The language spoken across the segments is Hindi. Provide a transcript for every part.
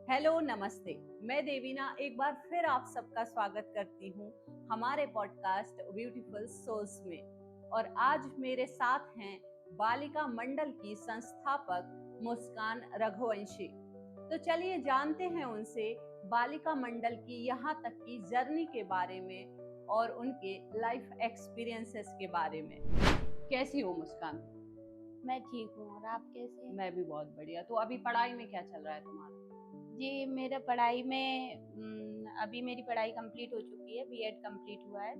हेलो नमस्ते। मैं देवीना एक बार फिर आप सबका स्वागत करती हूँ हमारे पॉडकास्ट ब्यूटीफुल सोल्स में। और आज मेरे साथ हैं बालिका मंडल की संस्थापक मुस्कान रघुवंशी। तो चलिए जानते हैं उनसे बालिका मंडल की यहाँ तक की जर्नी के बारे में और उनके लाइफ एक्सपीरियंसेस के बारे में। कैसी हो मुस्कान? मैं ठीक हूँ। और आप कैसे हैं? मैं भी बहुत बढ़िया। तो अभी पढ़ाई में क्या चल रहा है तुम्हारा? जी, मेरा पढ़ाई में अभी मेरी पढ़ाई कंप्लीट हो चुकी है, बीएड कंप्लीट हुआ है।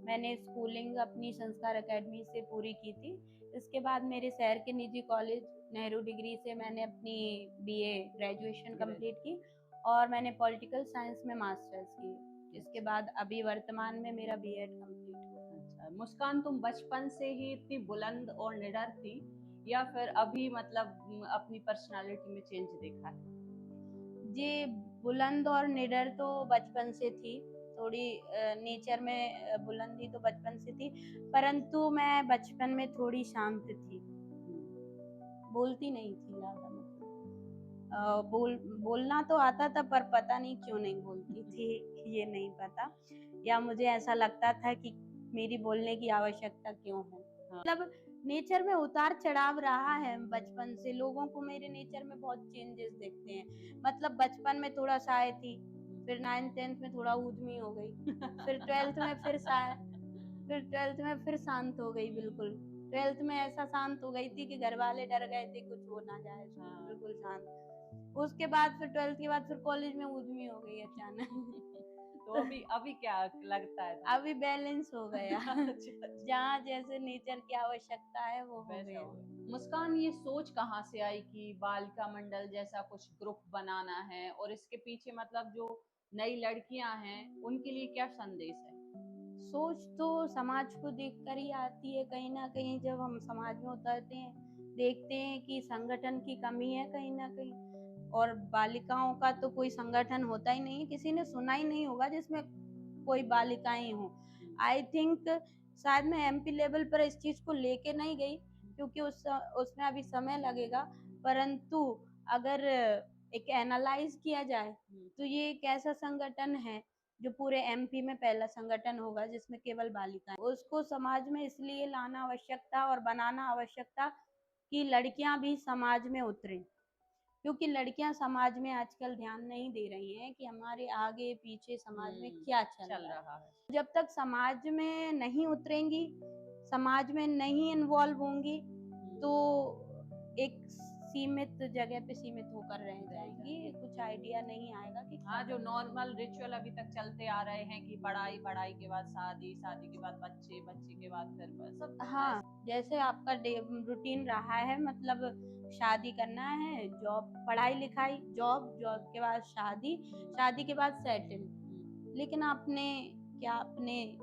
मैंने स्कूलिंग अपनी संस्कार एकेडमी से पूरी की थी। इसके बाद मेरे शहर के निजी कॉलेज नेहरू डिग्री से मैंने अपनी बीए ग्रेजुएशन कंप्लीट की और मैंने पॉलिटिकल साइंस में मास्टर्स की। इसके बाद अभी वर्तमान में मेरा बीएड कंप्लीट हुआ। अच्छा मुस्कान, तुम बचपन से ही इतनी बुलंद और निडर थी या फिर अभी मतलब अपनी पर्सनालिटी में चेंज देखा है? जी, बुलंद और निडर तो बचपन से थी। थोड़ी नेचर में बुलंदी तो बचपन से थी, परंतु मैं बचपन में थोड़ी शांत थी। बोलती नहीं थी ज़्यादा, मतलब बोलना तो आता था पर पता नहीं क्यों नहीं बोलती थी, ये नहीं पता। या मुझे ऐसा लगता था कि मेरी बोलने की आवश्यकता क्यों है। मतलब नेचर में उतार चढ़ाव रहा है बचपन से। लोगों को मेरे नेचर में बहुत चेंजेस दिखते हैं। मतलब बचपन में थोड़ा शाय थी, फिर 9th-10th में थोड़ा ऊधमी हो गई, फिर 12th में फिर शाय, फिर 12th में फिर शांत हो गई बिल्कुल। 12th में ऐसा शांत हो गई थी कि घर वाले डर गए थे कुछ हो ना जाए, बिल्कुल शांत। उसके बाद फिर 12th के बाद फिर कॉलेज में ऊधमी हो गई अचानक। तो अभी क्या लगता है तुम्हें? अभी बैलेंस हो गया। अच्छा। जहाँ जैसे नेचर की आवश्यकता है वो हो वैसा गया। हो गया। मुस्कान, ये सोच कहाँ से आई कि बालिका मंडल जैसा कुछ ग्रुप बनाना है और इसके पीछे मतलब जो नई लड़कियां हैं उनके लिए क्या संदेश है? सोच तो समाज को देखकर ही आती है। कहीं ना कहीं जब हम समाज में उतरते हैं, देखते हैं कि संगठन की कमी है कहीं ना कहीं, और बालिकाओं का तो कोई संगठन होता ही नहीं, किसी ने सुना ही नहीं होगा जिसमें कोई बालिकाएं हो। आई थिंक शायद मैं एमपी लेवल पर इस चीज को लेके नहीं गई, क्योंकि उसमें अभी समय लगेगा। परंतु अगर एक एनालाइज किया जाए तो ये एक ऐसा संगठन है जो पूरे एमपी में पहला संगठन होगा जिसमें केवल बालिकाएं। उसको समाज में इसलिए लाना आवश्यक था और बनाना आवश्यक था कि लड़कियां भी समाज में उतरें, क्योंकि लड़कियां समाज में आजकल ध्यान नहीं दे रही हैं कि हमारे आगे पीछे समाज में क्या चल रहा है। है। जब तक समाज में नहीं उतरेंगी, समाज में नहीं इन्वॉल्व होंगी, तो एक सीमित जगह पे सीमित होकर रह जाएंगी। कुछ आइडिया नहीं आएगा कि हाँ, जो नॉर्मल रिचुअल अभी तक चलते आ रहे हैं कि पढ़ाई, पढ़ाई के बाद शादी, शादी के बाद बच्चे, बच्चे के बाद फिर सब। हाँ, जैसे आपका रूटीन रहा है, मतलब शादी करना है, जॉब, पढ़ाई लिखाई, जॉब, जॉब के बाद शादी, शादी के बाद सेटल। लेकिन आपने क्या अपने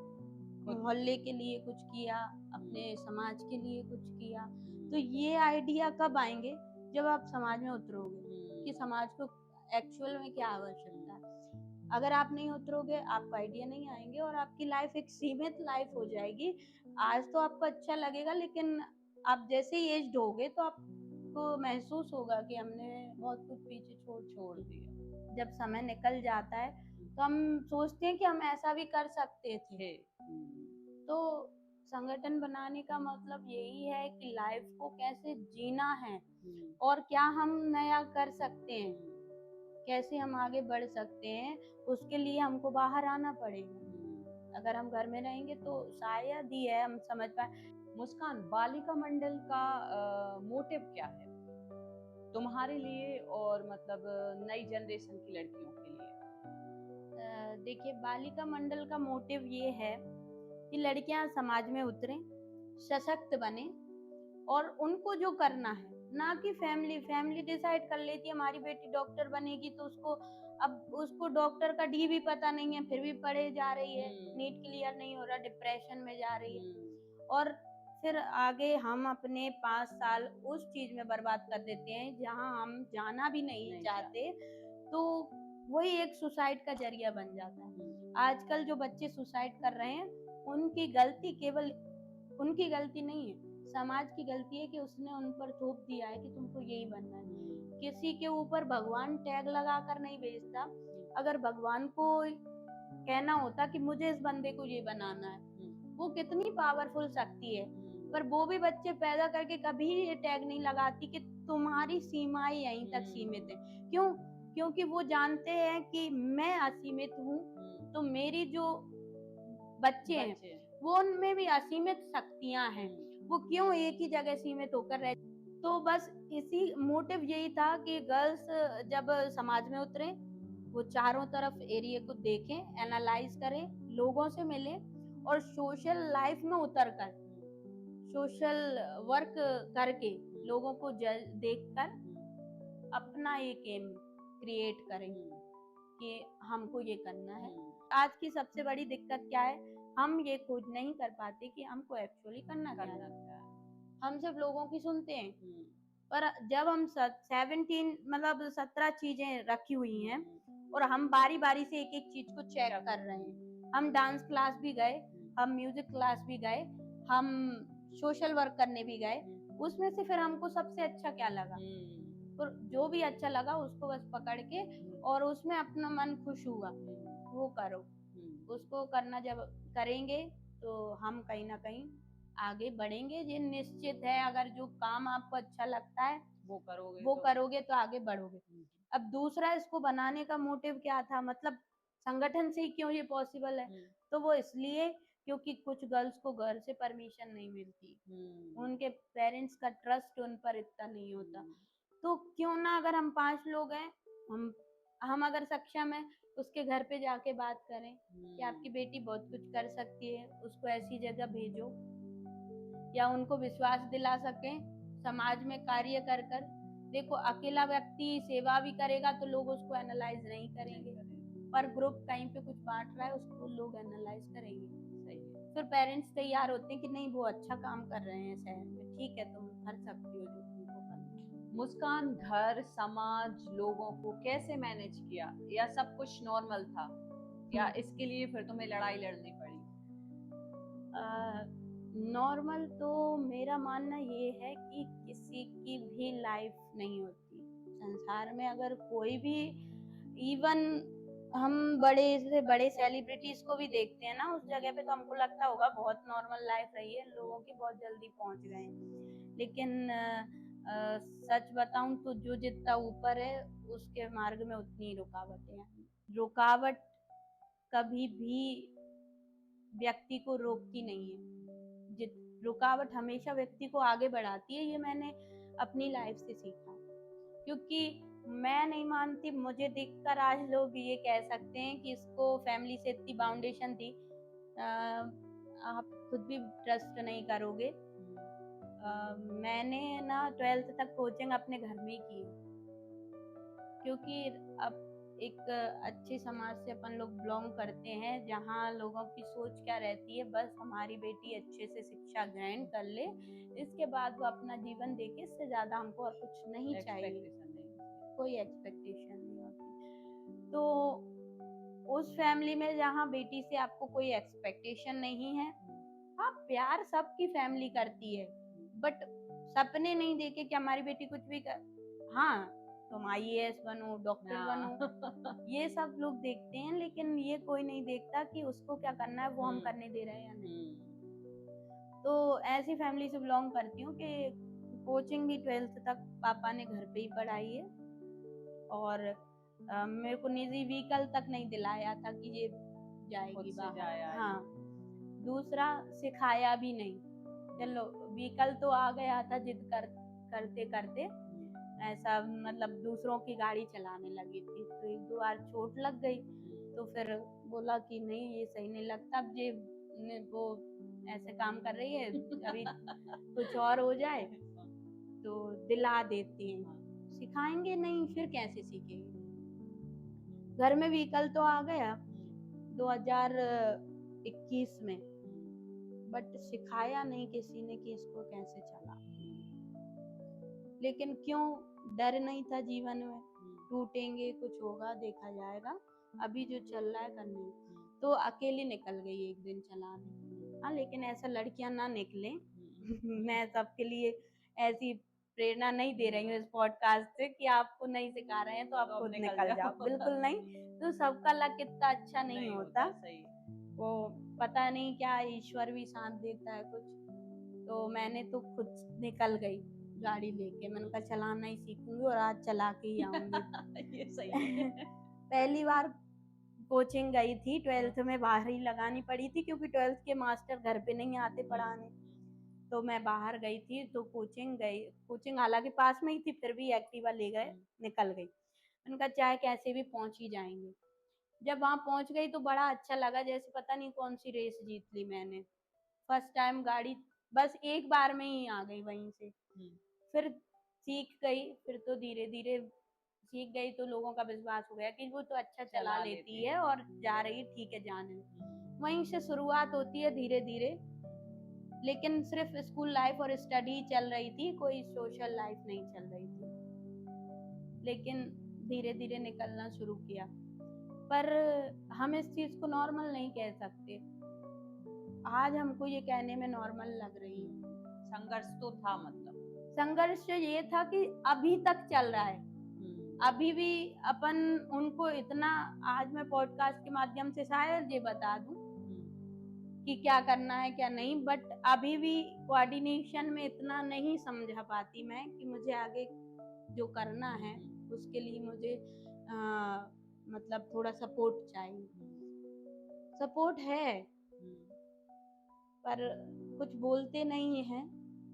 मोहल्ले के लिए कुछ किया, अपने समाज के लिए कुछ किया? तो ये आइडिया कब आएंगे? जब आप समाज में उतरोगे कि समाज को एक्चुअल में क्या आवश्यकता है। अगर आप नहीं उतरोगे, आपको आइडिया नहीं आएंगे और आपकी लाइफ एक सीमित लाइफ हो जाएगी। आज तो आपको अच्छा लगेगा, लेकिन आप जैसे ही एज्ड होगे तो आपको महसूस होगा कि हमने बहुत कुछ पीछे छोड़ दिया। जब समय निकल जाता है तो हम सोचते हैं कि हम ऐसा भी कर सकते थे। तो संगठन बनाने का मतलब यही है कि लाइफ को कैसे जीना है और क्या हम नया कर सकते हैं, कैसे हम आगे बढ़ सकते हैं, उसके लिए हमको बाहर आना पड़ेगा। अगर हम घर में रहेंगे तो शायद ही है हम समझ पाए। मुस्कान, बालिका मंडल का मोटिव क्या है तुम्हारे लिए और मतलब नई जनरेशन की लड़कियों के लिए? देखिए, बालिका मंडल का मोटिव ये है कि लड़कियां समाज में उतरें, सशक्त बने और उनको जो करना है, ना कि फैमिली डिसाइड कर लेती है हमारी बेटी डॉक्टर बनेगी तो उसको डॉक्टर का डी भी पता नहीं है, फिर भी पढ़े जा रही है, नीट क्लियर नहीं हो रहा, डिप्रेशन में जा रही है। और फिर आगे हम अपने 5 साल उस चीज में बर्बाद कर देते हैं जहां हम जाना भी नहीं चाहते। तो वही एक सुसाइड का जरिया बन जाता है। आजकल जो बच्चे सुसाइड कर रहे हैं, उनकी गलती केवल उनकी गलती नहीं है, समाज की गलती है कि उसने उन पर थोप दिया है कि तुमको यही बनना है। किसी के ऊपर भगवान टैग लगाकर नहीं भेजता। अगर भगवान को कहना होता कि मुझे इस बंदे को ये बनाना है, वो कितनी पावरफुल शक्ति है, पर वो भी बच्चे पैदा करके कभी ये टैग नहीं लगाती कि तुम्हारी सीमाएं यहीं तक सीमित है। क्यों? क्योंकि वो जानते हैं कि मैं असीमित हूँ, तो मेरी जो बच्चे हैं वो उनमें भी असीमित शक्तियां हैं। वो क्यों एक ही जगह सीमित होकर रह। तो बस इसी मोटिव यही था कि गर्ल्स जब समाज में उतरे, वो चारों तरफ एरिया को देखें, एनालाइज करें, लोगों से मिलें और सोशल लाइफ में उतरकर सोशल वर्क करके लोगों को देखकर अपना एक एम क्रिएट करें कि हमको ये करना है। आज की सबसे बड़ी दिक्कत क्या है? हम ये खोज नहीं कर पाते कि हमको एक्चुअली करना क्या है। हम सिर्फ लोगों की सुनते हैं, पर जब हम 17 चीजें रखी हुई हैं और हम बारी बारी से एक एक चीज को चेक कर रहे हैं। हम डांस क्लास भी गए, हम म्यूजिक क्लास भी गए, हम सोशल वर्क करने भी गए, उसमें से फिर हमको सबसे अच्छा क्या लगा, तो जो भी अच्छा लगा उसको बस पकड़ के और उसमें अपना मन खुश हुआ वो करो। उसको करना जब करेंगे तो हम कहीं ना कहीं आगे बढ़ेंगे। ये निश्चित है, अगर जो काम आपको अच्छा लगता है वो करोगे तो आगे बढ़ोगे। अब दूसरा, इसको बनाने का मोटिव क्या था, मतलब संगठन से ही क्यों ये पॉसिबल है, तो वो इसलिए क्योंकि कुछ गर्ल्स को घर से परमिशन नहीं मिलती, उनके पेरेंट्स का ट्रस्ट उन पर इतना नहीं होता। तो क्यों ना, अगर हम 5 लोग हैं, हम अगर सक्षम है, उसके घर पे जाके बात करें कि आपकी बेटी बहुत कुछ कर सकती है, उसको ऐसी जगह भेजो, या उनको विश्वास दिला सकें समाज में कार्य कर कर। देखो, अकेला व्यक्ति सेवा भी करेगा तो लोग उसको एनालाइज नहीं करेंगे, पर ग्रुप कहीं पे कुछ बांट रहा है उसको लोग एनालाइज करेंगे। सही। फिर पेरेंट्स तैयार होते हैं कि नहीं वो अच्छा काम कर रहे हैं शहर में, ठीक है तुम कर सकती हो जो तुमको करना। मुस्कान घर, समाज, लोगों को कैसे मैनेज किया, या सब कुछ नॉर्मल था, या इसके लिए फिर तुम्हें लड़ाई लड़नी पड़ी? नॉर्मल तो मेरा मानना ये है कि किसी की भी लाइफ नहीं होती संसार में। अगर कोई भी, इवन हम बड़े से बड़े सेलिब्रिटीज को भी देखते हैं ना, उस जगह पे तो हमको लगता होगा बहुत नॉर्मल लाइफ रही है, लोगों की बहुत जल्दी पहुंच गए। लेकिन सच बताऊं तो जो जितना ऊपर है उसके मार्ग में उतनी रुकावटें हैं। रुकावट कभी भी व्यक्ति को रोकती नहीं है, रुकावट हमेशा व्यक्ति को आगे बढ़ाती है। ये मैंने अपनी लाइफ से सीखा, क्योंकि मैं नहीं मानती, मुझे देखकर आज लोग ये कह सकते हैं कि इसको फैमिली से इतनी फाउंडेशन थी, आप खुद भी ट्रस्ट नहीं करोगे। मैंने ना 12th तक कोचिंग अपने घर में ही की, क्योंकि अब एक अच्छे समाज से अपन लोग बिलोंग करते हैं, जहाँ लोगों की सोच क्या रहती है, बस हमारी बेटी अच्छे से शिक्षा ग्रहण कर ले, इसके बाद वो अपना जीवन देखे, इससे ज्यादा हमको और कुछ नहीं चाहिए, कोई एक्सपेक्टेशन नहीं होती। तो उस फैमिली में जहाँ बेटी से आपको कोई एक्सपेक्टेशन नहीं है, हाँ प्यार सबकी फैमिली करती है, बट सपने नहीं देखे कि हमारी बेटी कुछ भी कर, हाँ तुम IAS बनो, डॉक्टर बनो, ये सब लोग देखते हैं, लेकिन ये कोई नहीं देखता कि उसको क्या करना है, वो हम करने दे रहे हैं या नहीं। तो ऐसी फैमिली से बिलोंग करती हूँ कि कोचिंग भी 12th तक पापा ने घर पे ही पढ़ाई है, और मेरे को निजी व्हीकल तक नहीं दिलाया था कि ये जाएगी बाहर। हाँ, दूसरा सिखाया भी नहीं, चलो व्हीकल तो आ गया था, जिद करते करते ऐसा, मतलब दूसरों की गाड़ी चलाने लगी थी, तो 1-2 बार चोट लग गई, तो फिर बोला कि नहीं ये सही नहीं लगता, अब ये वो ऐसे काम कर रही है, अभी कुछ और हो जाए तो दिला देते हैं, सिखाएंगे नहीं फिर कैसे सीखेंगे। घर में व्हीकल तो आ गया 2021 में, बट सिखाया नहीं किसी ने कि इसको कैसे चला। लेकिन क्यों, डर नहीं था जीवन में, टूटेंगे, कुछ होगा, देखा जाएगा, अभी जो चल रहा है करने। तो अकेली निकल गई एक दिन चलाने। हाँ, लेकिन ऐसा लड़कियां ना निकले मैं सबके लिए ऐसी प्रेरणा नहीं दे रही हूँ इस पॉडकास्ट से कि आपको नहीं सिखा रहे हैं तो आप तो खुद निकल निकल जाओ। जाओ, बिल्कुल नहीं। तो सबका लक इतना अच्छा नहीं होता, सही। वो पता नहीं क्या ईश्वर भी साथ देता है कुछ। तो मैंने तो खुद निकल गई गाड़ी लेके, मैंने कहा चलाना ही सीखूंगी और आज चला के ही आऊंगी। ये सही है। पहली बार कोचिंग गई थी, 12th में बाहर ही लगानी पड़ी थी क्योंकि 12th के मास्टर घर पे नहीं आते पढ़ाने। तो मैं बाहर गई थी, तो कोचिंग गई, कोचिंग हालांकि पास में ही थी, फिर भी एक्टिवा ले गए, निकल गई। मैंने कहा चाहे कैसे भी पहुंच ही जाएंगे। जब वहां पहुंच गई तो बड़ा अच्छा लगा, जैसे पता नहीं कौन सी रेस जीत ली मैंने। फर्स्ट टाइम गाड़ी बस एक बार में ही आ गई वहीं से। फिर सीख गई, फिर तो धीरे धीरे सीख गई, तो लोगों का विश्वास हो गया कि वो तो अच्छा चला लेती है और जा रही है, ठीक है जाने दो। वहीं से शुरुआत होती है धीरे धीरे, लेकिन सिर्फ स्कूल लाइफ और स्टडी चल रही थी, कोई सोशल लाइफ नहीं चल रही थी। लेकिन धीरे धीरे निकलना शुरू किया, पर हम इस चीज को नॉर्मल नहीं कह सकते। आज हमको ये कहने में नॉर्मल लग रही है। संघर्ष तो था, मतलब संघर्ष ये था कि अभी तक चल रहा है, अभी भी अपन उनको इतना, आज मैं पॉडकास्ट के माध्यम से शायद ये बता दूं कि क्या करना है क्या नहीं, बट अभी भी कोऑर्डिनेशन में इतना नहीं समझा पाती मैं कि मुझे आगे जो करना है उसके लिए मुझे मतलब थोड़ा सपोर्ट चाहिए। सपोर्ट है पर कुछ बोलते नहीं हैं,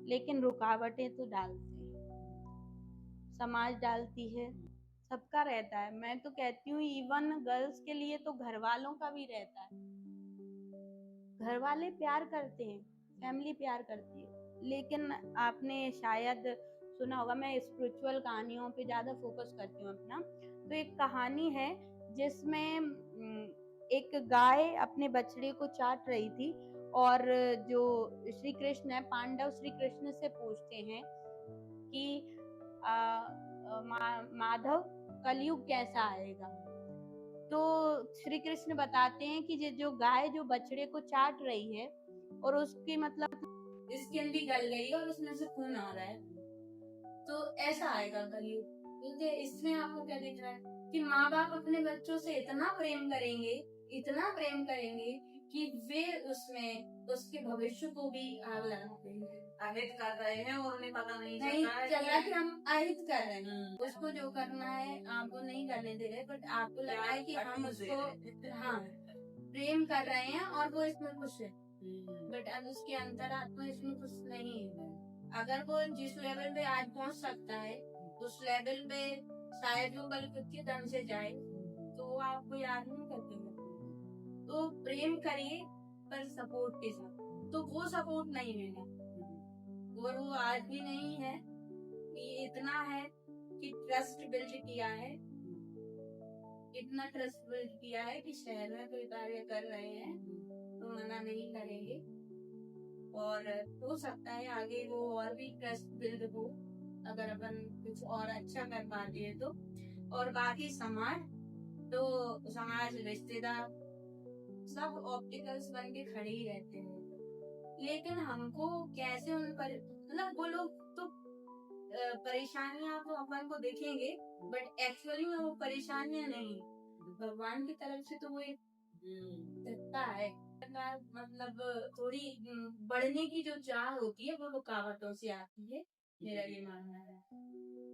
लेकिन रुकावटें तो डालते हैं, समाज डालती है, सबका रहता है। मैं तो कहती हूँ इवन गर्ल्स के लिए तो घर वालों का भी रहता है। घर वाले प्यार करते हैं, फैमिली प्यार करती है, लेकिन आपने शायद सुना होगा, मैं स्पिरिचुअल कहानियों पे ज्यादा फोकस करती हूँ अपना। तो एक कहानी है जिसमें एक गाय अपने बछड़े को चाट रही थी, और जो श्री कृष्ण है, पांडव श्री कृष्ण से पूछते हैं कि माधव कलयुग कैसा आएगा। तो श्री कृष्ण बताते हैं कि जो गाय जो बछड़े को चाट रही है और उसकी मतलब स्किन भी गल गई और उसमें से खून आ रहा है, तो ऐसा आएगा कलयुग। क्योंकि इसमें आपको क्या दिख रहा है कि माँ बाप अपने बच्चों से इतना प्रेम करेंगे, इतना प्रेम करेंगे कि वे उसमें उसके भविष्य को भी आग लगा देंगे, अहित कर रहे हैं और उन्हें पता नहीं चला कि हम अहित कर रहे हैं। उसको जो करना है आपको नहीं करने दे रहे, बट आपको लग रहा है कि हम उसको प्रेम कर रहे हैं और वो इसमें खुश है, बट अब उसके अंतरात्मा इसमें खुश नहीं है। अगर वो जिस लेवल पे आज पहुंच सकता है उस लेवल पे शायद वो कल खुद के दम से जाए, तो वो आपको याद नहीं करते। तो प्रेम करिए पर सपोर्ट के साथ, तो वो सपोर्ट नहीं मिला और वो आज भी नहीं है। कि इतना है कि ट्रस्ट बिल्ड किया है, इतना ट्रस्ट बिल्ड किया है कि शहर में कोई कार्य कर रहे हैं तो मना नहीं करेंगे, और हो सकता है आगे वो और भी ट्रस्ट बिल्ड हो अगर अपन कुछ और अच्छा कर पाते हैं तो। और बाकी समाज, तो समाज रिश्तेदार सब ऑब्स्टिकल्स बन के खड़े ही रहते हैं, लेकिन हमको कैसे उन पर, मतलब वो लोग तो परेशानियां तो अपन को देखेंगे, बट एक्चुअली में वो परेशानियां नहीं, भगवान की तरफ से तो वो एक सत्ता है। मतलब थोड़ी बढ़ने की जो चाह होती है वो रुकावटों से आती है, मेरा ये मानना है।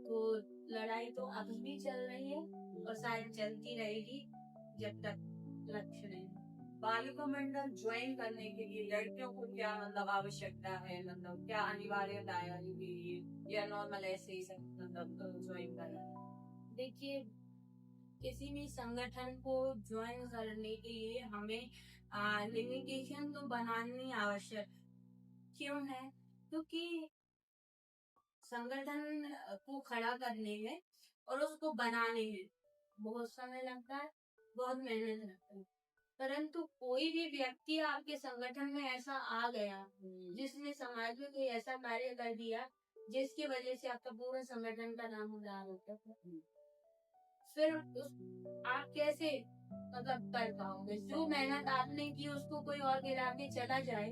तो लड़ाई तो अभी भी चल रही है और शायद चलती रहेगी जब तक लक्ष्य नहीं। बालिका मंडल ज्वाइन करने के लिए लड़कियों को क्या मतलब आवश्यकता है, मतलब क्या अनिवार्यता है उनके लिए, या नॉर्मल ऐसे ही सब मतलब ज्वाइन करना? देखिए, किसी भी संगठन को ज्वाइन करने के लिए हमें लिमिटेशन तो बनानी आवश्यक क्यों है, क्योंकि संगठन को खड़ा करने में और उसको बनाने में बहुत समय लगता है, बहुत मेहनत लगता है। परंतु कोई भी व्यक्ति आपके संगठन में ऐसा आ गया जिसने समाज में कोई ऐसा कार्य कर दिया जिसकी वजह से आपका पूरा संगठन का नाम उजागर होता है, फिर आप कैसे मतलब कर पाओगे? जो मेहनत आपने की उसको कोई और गिरा के चला जाए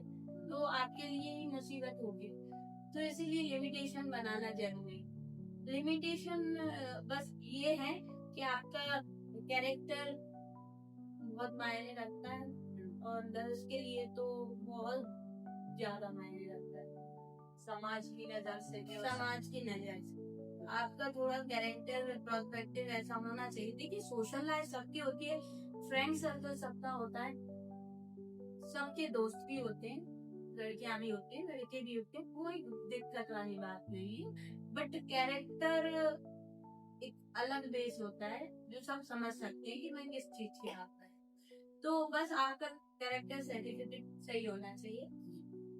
तो आपके लिए ही मुसीबत होगी। तो इसीलिए लिमिटेशन बनाना जरूरी। लिमिटेशन बस ये है कि आपका कैरेक्टर बहुत मायने रखता है, और गर्ल्स के लिए तो बहुत ज्यादा मायने रखता है। समाज की नजर से समाज की नजर से आपका थोड़ा कैरेक्टर पर्सपेक्टिव ऐसा होना चाहिए। देखिए सोशल लाइफ सबकी होती है, फ्रेंड सर्कल सबका होता है, सबके दोस्त भी होते हैं, लड़कियां भी होती हैं, लड़के भी होते हैं, कोई दिक्कत वाली बात नहीं है। बट कैरेक्टर एक अलग बेस होता है जो सब समझ सकते हैं कि मैं किस चीज की आता है। तो बस आपका कैरेक्टर सर्टिफिकेट सही होना चाहिए,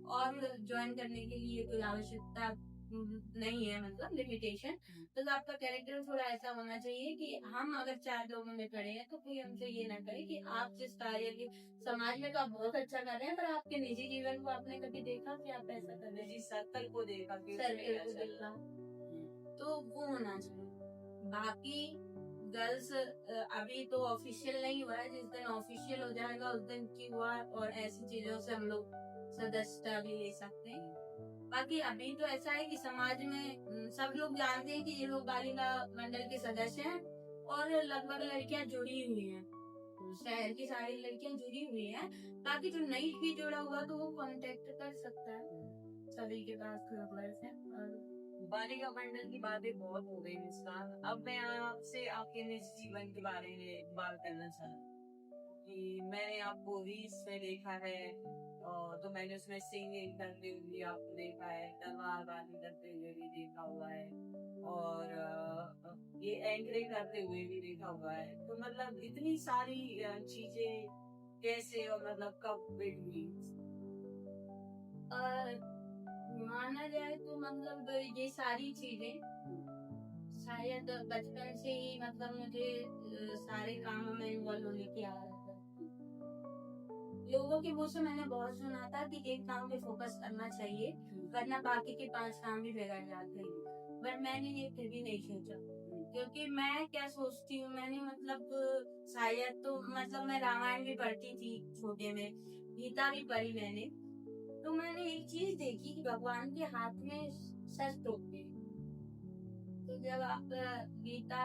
और ज्वाइन करने के लिए कोई आवश्यकता नहीं है, मतलब लिमिटेशन। तो आपका कैरेक्टर थोड़ा ऐसा होना चाहिए कि हम अगर 4 लोगों में खड़े हैं तो कोई हमसे ये ना करे कि आप जिस कार्य के समाज में तो आप बहुत अच्छा कर रहे हैं, पर आपके निजी जीवन को आपने कभी देखा कि आप ऐसा कर रहे हैं, सर्कल को देखा कि सर्कल को देखा, तो वो होना चाहिए। बाकी गर्ल्स अभी तो ऑफिशियल नहीं हुआ है, जिस दिन ऑफिशियल हो जाएगा उस दिन की हुआ, और ऐसी चीजों से हम लोग सदस्यता भी ले सकते हैं। बाकी अभी तो ऐसा है कि समाज में सब लोग जानते हैं कि ये लोग बालिका मंडल के सदस्य हैं, और लगभग लड़कियां जुड़ी हुई हैं, शहर की सारी लड़कियां जुड़ी हुई हैं। बाकी जो नहीं भी जुड़ा हुआ तो वो कांटेक्ट कर सकता है, सभी के पास नंबर्स हैं। और बालिका मंडल की बातें बहुत हो गई मुस्कान, अब मैं आपसे आपके निजी जीवन के बारे में बात करना चाहूँ कि मैंने आपको रील्स में देखा है, और तो मैंने उसमें सिंगिंग करते हुए भी आपको देखा है, तलवारबाजी करते हुए भी देखा हुआ है, और ये एंकरिंग करते हुए भी देखा हुआ है। तो मतलब इतनी सारी चीजें कैसे और मतलब कब बिल्ड हुई? माना जाए तो मतलब ये सारी चीजें शायद बचपन से ही, मतलब मुझे सारे कामों में इन्वॉल्व होने की आदत है। लोगों के मुंह से मैंने बहुत सुना था कि एक काम पे फोकस करना चाहिए, वरना बाकी के 5 काम भी बिगड़ जाते हैं। बट मैंने ये फिर भी नहीं सोचा, क्योंकि मैं क्या सोचती हूँ, मैंने मतलब शायद तो मतलब मैं रामायण भी पढ़ती थी छोटे में, गीता भी पढ़ी मैंने। तो मैंने एक चीज देखी कि भगवान के हाथ में शस्त्र होते हैं। तो जब आप गीता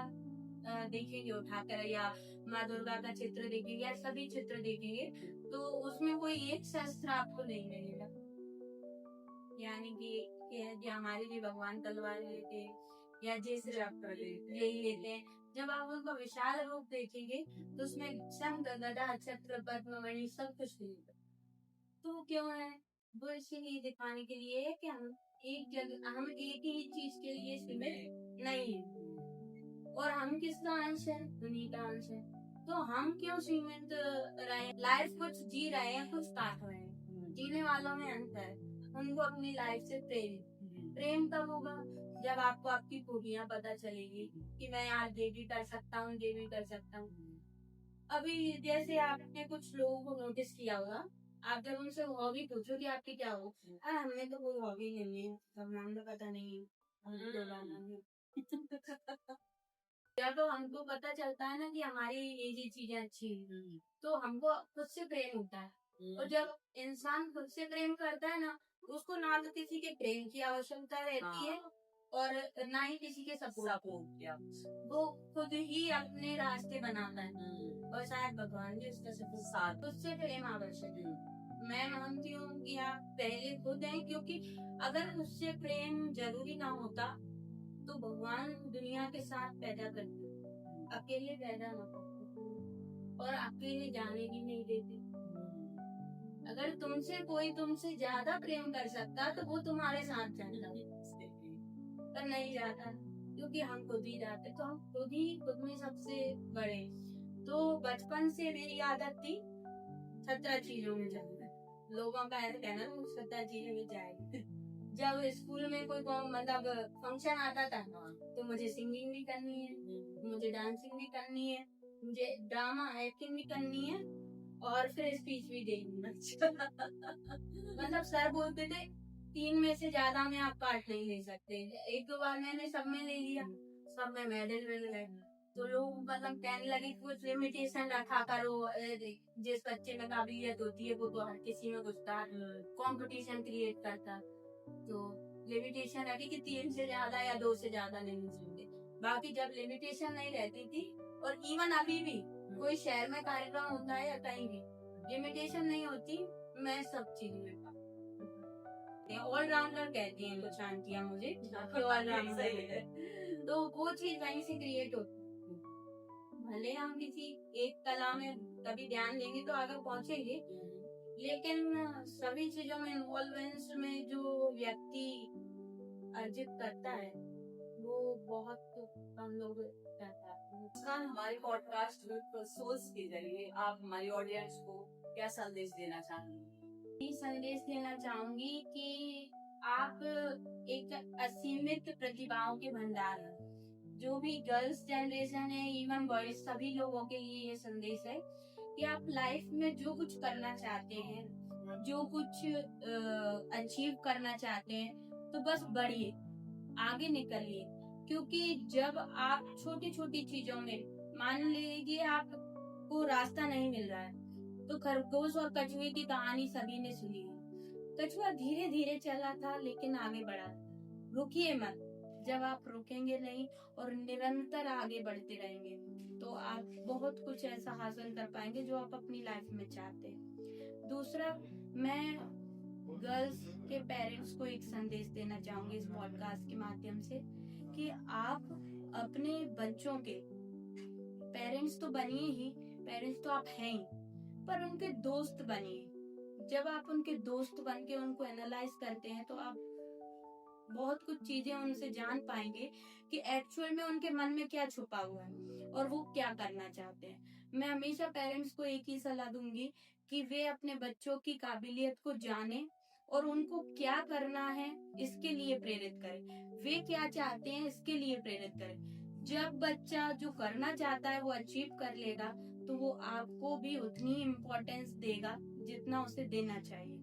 देखेंगे उठाकर, या माँ दुर्गा का चित्र देखेंगे, या सभी चित्र देखेंगे, तो उसमें कोई एक शस्त्र आपको नहीं मिलेगा। यानी कि हमारे लिए भगवान तलवार लेते, या जिस यही लेते हैं। जब आप उनका विशाल रूप देखेंगे तो उसमें शंख गदा छत्र पद्ममणि सब कुछ मिलेगा। तो क्यों है वो? इसीलिए दिखाने के लिए है कि हम एक ही चीज के लिए सीमित नहीं है, और हम किसका अंश है? उन्हीं का अंश है। तो हम क्यों सीमित रहे? लाइफ कुछ जी रहे हैं, कुछ काट रहे हैं। जीने वालों में अंतर है, उनको अपनी लाइफ से प्रेम तब होगा जब आपको आपकी खूबियां पता चलेगी कि मैं आज ये भी कर सकता हूँ, ये भी कर सकता हूँ। अभी जैसे आपने कुछ लोगों को नोटिस किया होगा, आप जब उनसे हॉबी पूछो कि आपकी क्या हो, हमें तो कोई हॉबी नहीं है, सब नाम तो पता नहीं है। जब हमको पता चलता है ना कि हमारी ये चीजें अच्छी हैं, तो हमको खुद से प्रेम होता है। और जब इंसान खुद से प्रेम करता है ना, उसको ना तो किसी के प्रेम की आवश्यकता रहती है, और ना ही किसी के सपोर्ट की। वो खुद ही अपने रास्ते बनाता है, और शायद भगवान भी उसका सपोर्ट। खुद से प्रेम आवश्यक है। मैं मानती हूँ कि आप पहले खुद हैं, क्योंकि अगर उससे प्रेम जरूरी ना होता तो भगवान दुनिया के साथ पैदा करते, अकेले पैदा ना करते, और अकेले जाने भी नहीं देते। अगर कोई तुमसे ज्यादा प्रेम कर सकता तो वो तुम्हारे साथ जाता, पर नहीं जाता, क्योंकि हम खुद ही जाते। तो हम खुद में सबसे बड़े। तो बचपन से मेरी आदत थी 17 चीजों में जाना। लोगों का ऐसा कहना 17 चीजों में जाएगी। जब स्कूल में कोई मतलब फंक्शन आता था तो मुझे सिंगिंग भी करनी है, मुझे डांसिंग भी करनी है, मुझे ड्रामा एक्टिंग भी करनी है, और फिर स्पीच भी देनी है। मतलब सर बोलते थे 3 में से ज्यादा में आप पार्ट नहीं ले सकते। 1-2 बार मैंने सब में ले लिया, सब में मेडल मिल गए। तो लोग मतलब कहने लगे कुछ लिमिटेशन रखा करो, जिस बच्चे में काबिलियत होती है वो तो हर किसी में घुसता, कंपटीशन क्रिएट करता। तो लिमिटेशन रखी कि 3 से ज्यादा या 2 से ज्यादा नहीं सुनते। बाकी जब लिमिटेशन नहीं रहती थी, और इवन अभी भी कोई शहर में कार्यक्रम होता है या कहीं भी लिमिटेशन नहीं होती, मैं सब चीज में ऑलराउंडर कहती हैं कुछ आंटियां मुझे, ऑलराउंडर है। तो वो चीज वहीं से क्रिएट होती है। भले हम किसी एक कला में कभी ध्यान देंगे तो आगे पहुंचेंगे, लेकिन सभी चीजों में इन्वॉल्वेंस में जो व्यक्ति अर्जित करता है वो बहुत कम लोग रहता है। मुस्कान, हमारे पॉडकास्ट सोल्स के जरिए आप हमारी ऑडियंस को क्या संदेश देना चाहेंगे? संदेश देना चाहूंगी कि आप एक असीमित प्रतिभाओं के भंडार हैं। जो भी गर्ल्स जनरेशन है, इवन बॉयज, सभी लोगों के लिए ये संदेश है कि आप लाइफ में जो कुछ करना चाहते हैं, जो कुछ अचीव करना चाहते हैं, तो बस बढ़िए, आगे निकलिए। क्योंकि जब आप छोटी छोटी चीजों में, मान लीजिए आपको रास्ता नहीं मिल रहा है, तो खरगोश और कछुए की कहानी सभी ने सुनी है। कछुआ धीरे धीरे चला था लेकिन आगे बढ़ा। रुकिए मत। जब आप रुकेंगे नहीं और निरंतर आगे बढ़ते रहेंगे तो आप बहुत कुछ ऐसा हासिल कर पाएंगे जो आप अपनी लाइफ में चाहते हैं। दूसरा, मैं गर्ल्स के पेरेंट्स को एक संदेश देना चाहूंगी इस पॉडकास्ट के माध्यम से कि आप अपने बच्चों के पेरेंट्स तो बनिए ही, पेरेंट्स तो आप हैं ही, पर उनके दोस्त बनिए। जब आप उनके दोस्त बन के उनको एनालाइज करते हैं तो आप बहुत कुछ चीजें उनसे जान पाएंगे कि एक्चुअल में उनके मन में क्या छुपा हुआ है और वो क्या करना चाहते हैं। मैं हमेशा पेरेंट्स को एक ही सलाह दूंगी कि वे अपने बच्चों की काबिलियत को जाने और उनको क्या करना है इसके लिए प्रेरित करें, वे क्या चाहते हैं इसके लिए प्रेरित करें। जब बच्चा जो करना चाहता है वो अचीव कर लेगा तो वो आपको भी उतनी इम्पोर्टेंस देगा जितना उसे देना चाहिए।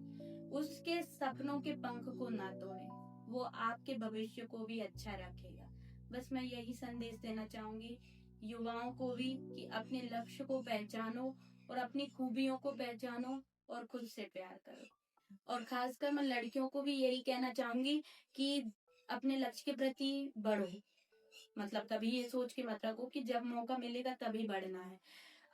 उसके सपनों के पंख को ना तोड़ें, वो आपके भविष्य को भी अच्छा रखेगा। बस मैं यही संदेश देना चाहूंगी युवाओं को भी कि अपने लक्ष्य को पहचानो और अपनी खूबियों को पहचानो और खुद से प्यार करो। और खासकर मैं लड़कियों को भी यही कहना चाहूंगी कि अपने लक्ष्य के प्रति बढ़ो। मतलब कभी ये सोच के मत रखो कि जब मौका मिलेगा तभी बढ़ना है।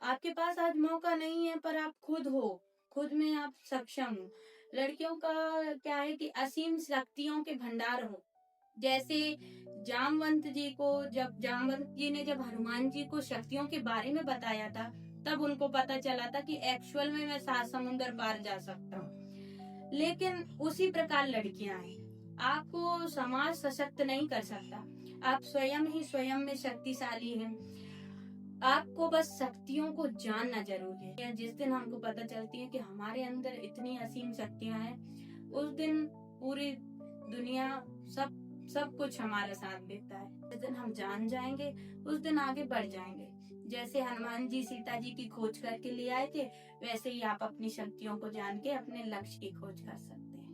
आपके पास आज मौका नहीं है पर आप खुद हो, खुद में आप सक्षम हो। लड़कियों का क्या है कि असीम शक्तियों के भंडार हो। जैसे जामवंत जी ने जब हनुमान जी को शक्तियों के बारे में बताया था तब उनको पता चला था कि एक्चुअल में मैं 7 समुंदर पार जा सकता हूँ। लेकिन उसी प्रकार लड़कियां हैं। आपको समाज सशक्त नहीं कर सकता, आप स्वयं ही स्वयं में शक्तिशाली हैं। आपको बस शक्तियों को जानना जरूरी है। जिस दिन हमको पता चलती है कि हमारे अंदर इतनी असीम शक्तियां हैं, उस दिन पूरी दुनिया सब कुछ हमारा साथ देता है। जिस दिन हम जान जाएंगे उस दिन आगे बढ़ जाएंगे। जैसे हनुमान जी सीता जी की खोज करके ले आए थे, वैसे ही आप अपनी शक्तियों को जान के अपने लक्ष्य की खोज कर सकते हैं।